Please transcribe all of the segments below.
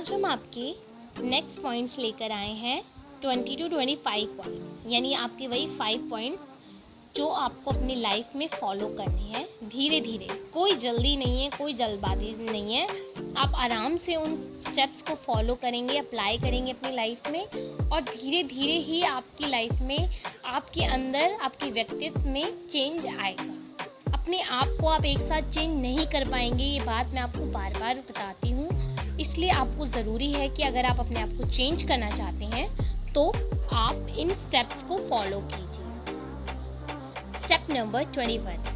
आज हम आपके नेक्स्ट पॉइंट्स लेकर आए हैं 20 to 25 पॉइंट्स, यानी आपके वही 5 पॉइंट्स जो आपको अपनी लाइफ में फॉलो करने हैं धीरे धीरे। कोई जल्दी नहीं है, कोई जल्दबाजी नहीं है। आप आराम से उन स्टेप्स को फॉलो करेंगे, अप्लाई करेंगे अपनी लाइफ में और धीरे धीरे ही आपकी लाइफ में, आपके अंदर, आपके व्यक्तित्व में चेंज आएगा। अपने आप को आप एक साथ चेंज नहीं कर पाएंगे, ये बात मैं आपको बार बार बताती हूँ। इसलिए आपको ज़रूरी है कि अगर आप अपने आप को चेंज करना चाहते हैं तो आप इन स्टेप्स को फॉलो कीजिए। स्टेप नंबर 21,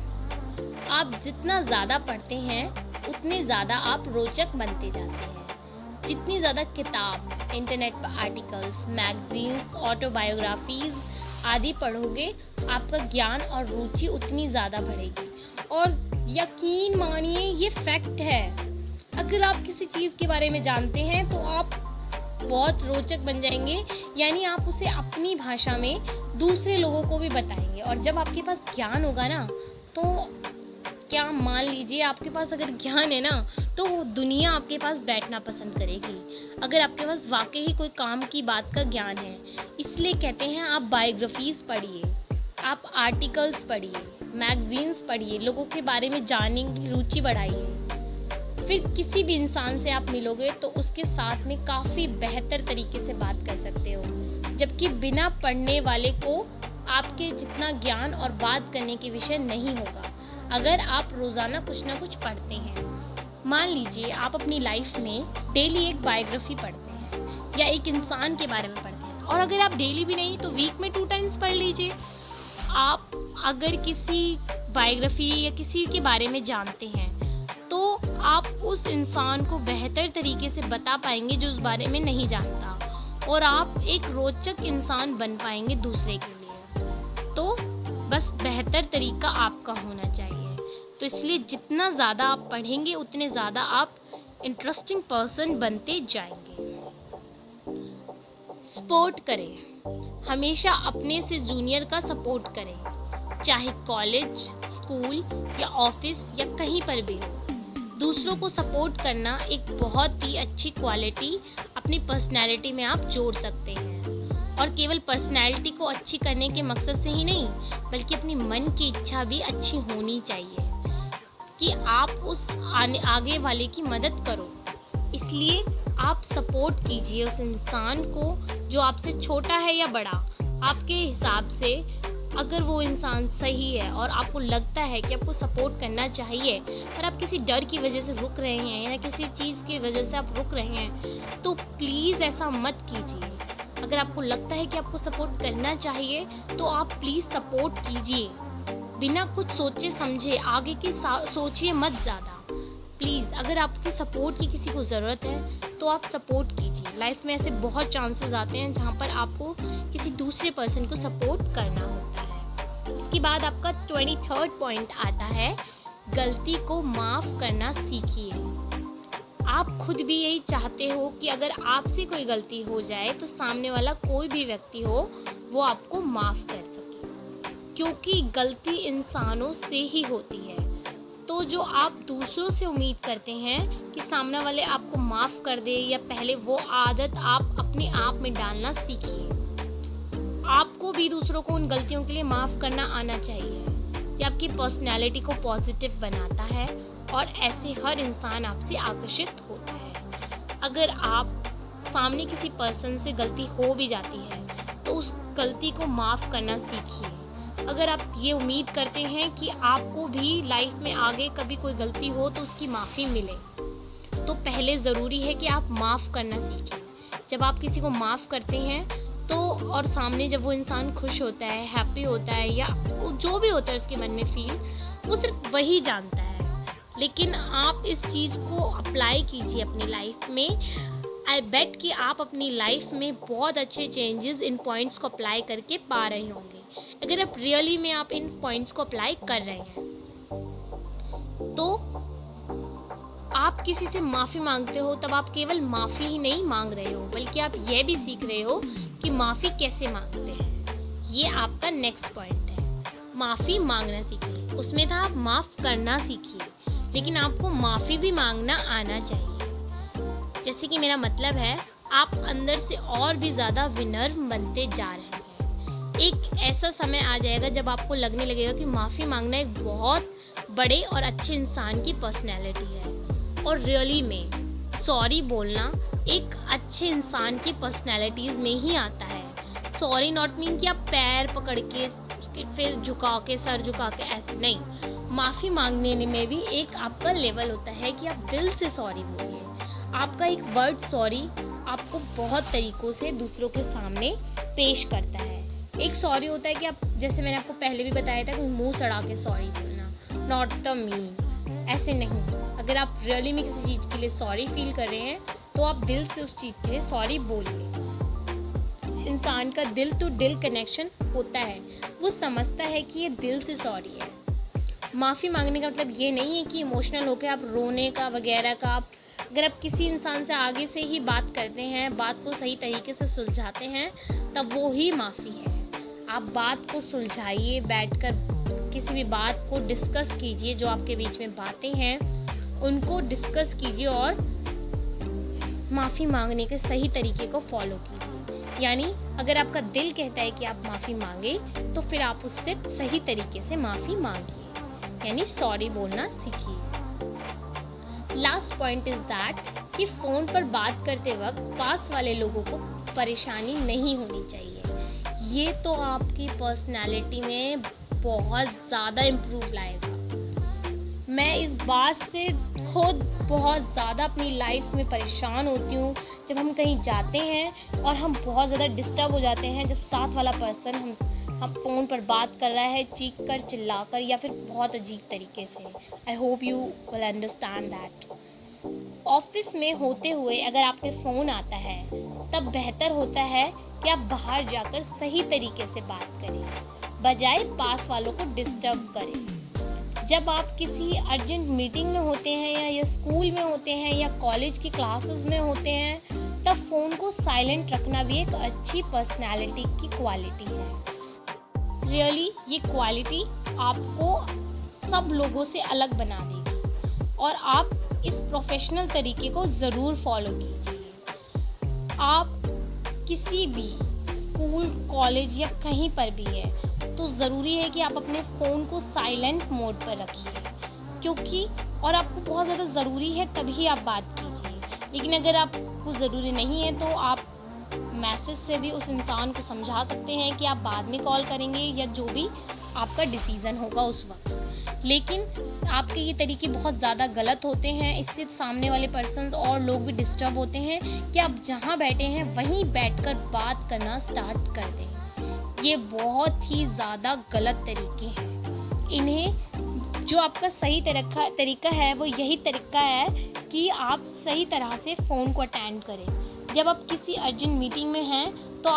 आप जितना ज़्यादा पढ़ते हैं उतने ज़्यादा आप रोचक बनते जाते हैं। जितनी ज़्यादा किताब, इंटरनेट पर आर्टिकल्स, मैगजीन्स, ऑटोबायोग्राफीज़ आदि पढ़ोगे, आपका ज्ञान और रुचि उतनी ज़्यादा बढ़ेगी। और यकीन मानिए, ये फैक्ट है। अगर आप किसी चीज़ के बारे में जानते हैं तो आप बहुत रोचक बन जाएंगे, यानी आप उसे अपनी भाषा में दूसरे लोगों को भी बताएंगे। और जब आपके पास ज्ञान होगा ना, तो क्या मान लीजिए आपके पास अगर ज्ञान है ना, तो दुनिया आपके पास बैठना पसंद करेगी, अगर आपके पास वाकई ही कोई काम की बात का ज्ञान है। इसलिए कहते हैं आप बायोग्राफीज़ पढ़िए, आप आर्टिकल्स पढ़िए, मैगजीन्स पढ़िए, लोगों के बारे में जानने की रुचि बढ़ाइए। फिर किसी भी इंसान से आप मिलोगे तो उसके साथ में काफ़ी बेहतर तरीके से बात कर सकते हो, जबकि बिना पढ़ने वाले को आपके जितना ज्ञान और बात करने के विषय नहीं होगा अगर आप रोज़ाना कुछ ना कुछ पढ़ते हैं। मान लीजिए आप अपनी लाइफ में डेली एक बायोग्राफी पढ़ते हैं या एक इंसान के बारे में पढ़ते हैं, और अगर आप डेली भी नहीं तो वीक में 2 टाइम्स पढ़ लीजिए। आप अगर किसी बायोग्राफी या किसी के बारे में जानते हैं तो आप उस इंसान को बेहतर तरीके से बता पाएंगे जो उस बारे में नहीं जानता, और आप एक रोचक इंसान बन पाएंगे दूसरे के लिए। तो बस बेहतर तरीका आपका होना चाहिए। तो इसलिए जितना ज़्यादा आप पढ़ेंगे उतने ज़्यादा आप इंटरेस्टिंग पर्सन बनते जाएंगे। सपोर्ट करें, हमेशा अपने से जूनियर का सपोर्ट करें, चाहे कॉलेज, स्कूल या ऑफिस या कहीं पर भी हो। दूसरों को सपोर्ट करना एक बहुत ही अच्छी क्वालिटी अपनी पर्सनैलिटी में आप जोड़ सकते हैं। और केवल पर्सनैलिटी को अच्छी करने के मकसद से ही नहीं, बल्कि अपनी मन की इच्छा भी अच्छी होनी चाहिए कि आप उस आगे वाले की मदद करो। इसलिए आप सपोर्ट कीजिए उस इंसान को जो आपसे छोटा है या बड़ा, आपके हिसाब से। अगर वो इंसान सही है और आपको लगता है कि आपको सपोर्ट करना चाहिए, पर आप किसी डर की वजह से रुक रहे हैं या किसी चीज़ की वजह से आप रुक रहे हैं, तो प्लीज़ ऐसा मत कीजिए। अगर आपको लगता है कि आपको सपोर्ट करना चाहिए तो आप प्लीज़ सपोर्ट कीजिए, बिना कुछ सोचे समझे। आगे की सोचिए मत ज़्यादा, प्लीज़। अगर आपकी सपोर्ट की किसी को ज़रूरत है तो आप सपोर्ट कीजिए। लाइफ में ऐसे बहुत चांसेस आते हैं जहाँ पर आपको किसी दूसरे पर्सन को सपोर्ट करना होता है। इसके बाद आपका 23rd पॉइंट आता है, गलती को माफ़ करना सीखिए। आप खुद भी यही चाहते हो कि अगर आपसे कोई गलती हो जाए तो सामने वाला कोई भी व्यक्ति हो वो आपको माफ़ कर सके, क्योंकि गलती इंसानों से ही होती है। तो जो आप दूसरों से उम्मीद करते हैं कि सामने वाले आपको माफ़ कर दे, या पहले वो आदत आप अपने आप में डालना सीखिए। आपको भी दूसरों को उन गलतियों के लिए माफ़ करना आना चाहिए। ये आपकी पर्सनैलिटी को पॉजिटिव बनाता है और ऐसे हर इंसान आपसे आकर्षित होता है। अगर आप सामने किसी पर्सन से गलती हो भी जाती है तो उस गलती को माफ़ करना सीखिए। अगर आप ये उम्मीद करते हैं कि आपको भी लाइफ में आगे कभी कोई गलती हो तो उसकी माफ़ी मिले, तो पहले ज़रूरी है कि आप माफ़ करना सीखें। जब आप किसी को माफ़ करते हैं तो, और सामने जब वो इंसान खुश होता है, हैप्पी होता है, या जो भी होता है उसके मन में फील, वो सिर्फ वही जानता है। लेकिन आप इस चीज़ को अप्लाई कीजिए अपनी लाइफ में। आई बेट कि आप अपनी लाइफ में बहुत अच्छे चेंजेस इन पॉइंट्स को अप्लाई करके पा रहे होंगे, अगर आप रियली में आप इन पॉइंट्स को अप्लाई कर रहे हैं। तो आप किसी से माफ़ी मांगते हो तब आप केवल माफ़ी ही नहीं मांग रहे हो, बल्कि आप ये भी सीख रहे हो कि माफ़ी कैसे मांगते हैं। ये आपका नेक्स्ट पॉइंट है, माफ़ी मांगना सीखिए। उसमें था आप माफ़ करना सीखिए, लेकिन आपको माफ़ी भी मांगना आना चाहिए। जैसे कि मेरा मतलब है, आप अंदर से और भी ज़्यादा विनम्र बनते जा रहे हैं। एक ऐसा समय आ जाएगा जब आपको लगने लगेगा कि माफ़ी मांगना एक बहुत बड़े और अच्छे इंसान की पर्सनैलिटी है, और रियली में सॉरी बोलना एक अच्छे इंसान की पर्सनैलिटीज़ में ही आता है। सॉरी नॉट मीन कि आप पैर पकड़ के उसके फिर झुका के सर झुका के, ऐसे नहीं। माफ़ी मांगने में भी एक आपका लेवल होता है कि आप दिल से सॉरी बोलिए। आपका एक वर्ड सॉरी आपको बहुत तरीक़ों से दूसरों के सामने पेश करता है। एक सॉरी होता है कि आप, जैसे मैंने आपको पहले भी बताया था, कि मुंह सड़ा के सॉरी बोलना, नॉट द मीन, ऐसे नहीं। अगर आप रियली में किसी चीज़ के लिए सॉरी फील कर रहे हैं तो आप दिल से उस चीज़ के लिए सॉरी बोलिए। इंसान का दिल टू दिल कनेक्शन होता है, वो समझता है कि ये दिल से सॉरी है। माफ़ी मांगने का मतलब ये नहीं है कि इमोशनल होकर आप रोने का वगैरह का। अगर आप किसी इंसान से आगे से ही बात करते हैं, बात को सही तरीके से सुलझाते हैं, तब वो ही माफ़ी है। आप बात को सुलझाइए, बैठकर किसी भी बात को डिस्कस कीजिए, जो आपके बीच में बातें हैं उनको डिस्कस कीजिए और माफ़ी मांगने के सही तरीके को फॉलो कीजिए। यानी अगर आपका दिल कहता है कि आप माफ़ी मांगे, तो फिर आप उससे सही तरीके से माफ़ी मांगिए, यानी सॉरी बोलना सीखिए। लास्ट पॉइंट इज़ दैट कि फ़ोन पर बात करते वक्त पास वाले लोगों को परेशानी नहीं होनी चाहिए। ये तो आपकी पर्सनैलिटी में बहुत ज़्यादा इम्प्रूव लाएगा। मैं इस बात से खुद बहुत ज़्यादा अपनी लाइफ में परेशान होती हूँ जब हम कहीं जाते हैं और हम बहुत ज़्यादा डिस्टर्ब हो जाते हैं, जब साथ वाला पर्सन हम फ़ोन पर बात कर रहा है चीख कर चिल्ला कर या फिर बहुत अजीब तरीके से। I hope you will understand that. Office में होते हुए अगर आपके फ़ोन आता है, तब बेहतर होता है कि आप बाहर जाकर सही तरीके से बात करें, बजाय पास वालों को डिस्टर्ब करें। जब आप किसी अर्जेंट मीटिंग में होते हैं या स्कूल में होते हैं या कॉलेज की क्लासेस में होते हैं, तब फ़ोन को साइलेंट रखना भी एक अच्छी पर्सनैलिटी की क्वालिटी है। रियली ये क्वालिटी आपको सब लोगों से अलग बना देगी, और आप इस प्रोफेशनल तरीके को ज़रूर फॉलो कीजिए। आप किसी भी स्कूल, कॉलेज या कहीं पर भी है, तो ज़रूरी है कि आप अपने फ़ोन को साइलेंट मोड पर रखिए, क्योंकि और आपको बहुत ज़्यादा ज़रूरी है तभी आप बात कीजिए। लेकिन अगर आपको ज़रूरी नहीं है तो आप मैसेज से भी उस इंसान को समझा सकते हैं कि आप बाद में कॉल करेंगे, या जो भी आपका डिसीज़न होगा उस वक्त। लेकिन आपके ये तरीके बहुत ज़्यादा गलत होते हैं। इससे सामने वाले पर्सन्स और लोग भी डिस्टर्ब होते हैं कि आप जहाँ बैठे हैं वहीं बैठकर बात करना स्टार्ट कर दें। ये बहुत ही ज़्यादा गलत तरीके हैं। इन्हें जो आपका सही तरीका है वो यही तरीका है कि आप सही तरह से फ़ोन को अटेंड करें। जब आप किसी अर्जेंट मीटिंग में हैं तो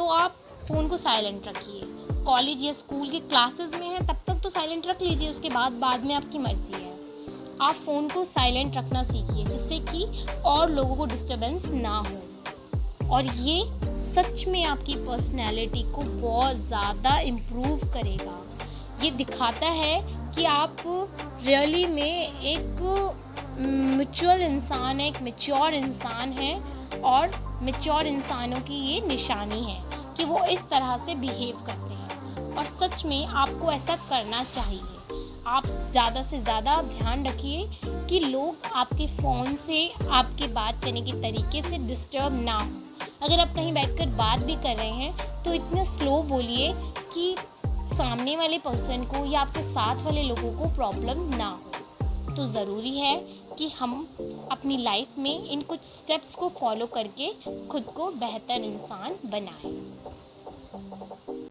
आप फ़ोन को साइलेंट रखिए। कॉलेज या स्कूल के क्लासेस में हैं तब तक तो साइलेंट रख लीजिए, उसके बाद में आपकी मर्ज़ी है। आप फ़ोन को साइलेंट रखना सीखिए, जिससे कि और लोगों को डिस्टर्बेंस ना हो, और ये सच में आपकी पर्सनैलिटी को बहुत ज़्यादा इम्प्रूव करेगा। ये दिखाता है कि आप रियली में एक मैच्योर इंसान है, एक मैच्योर इंसान है, और मैच्योर इंसानों की ये निशानी है कि वो इस तरह से बिहेव करते हैं, और सच में आपको ऐसा करना चाहिए। आप ज़्यादा से ज़्यादा ध्यान रखिए कि लोग आपके फ़ोन से आपके बात करने के तरीके से डिस्टर्ब ना हो। अगर आप कहीं बैठकर बात भी कर रहे हैं तो इतना स्लो बोलिए कि सामने वाले पर्सन को या आपके साथ वाले लोगों को प्रॉब्लम ना हो। तो ज़रूरी है कि हम अपनी लाइफ में इन कुछ स्टेप्स को फॉलो करके खुद को बेहतर इंसान बनाएं।